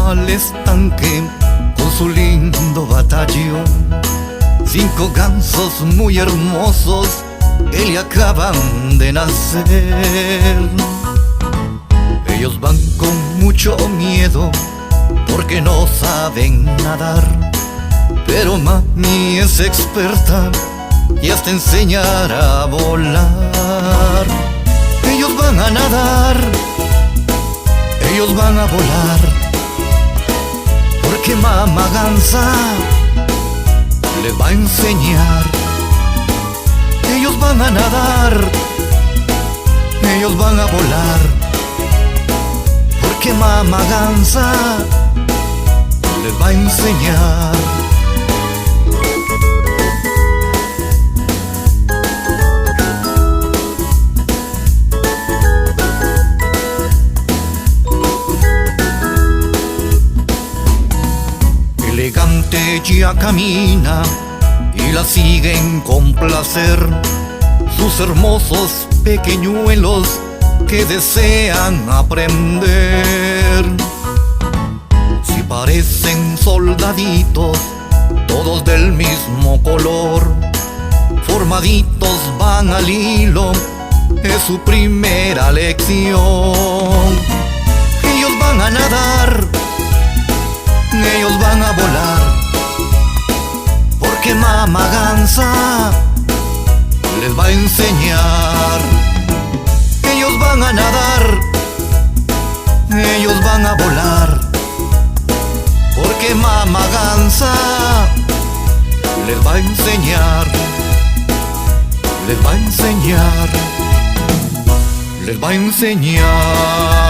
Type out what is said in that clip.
al estanque con su lindo batallón. 5 gansos muy hermosos que le acaban de nacer. Ellos van con mucho miedo porque no saben nadar, pero mami es experta y hasta enseñar a volar. Ellos van a nadar, ellos van a volar, porque mamá gansa les va a enseñar. Ellos van a nadar, ellos van a volar, porque mamá gansa les va a enseñar. Elegante ya camina y la siguen con placer sus hermosos pequeñuelos que desean aprender. Si parecen soldaditos, todos del mismo color, formaditos van al hilo, es su primera lección. Ellos van a nadar, ellos van a volar, porque mamá gansa les va a enseñar. Ellos van a nadar, ellos van a volar, porque mamá gansa les va a enseñar. Les va a enseñar, les va a enseñar.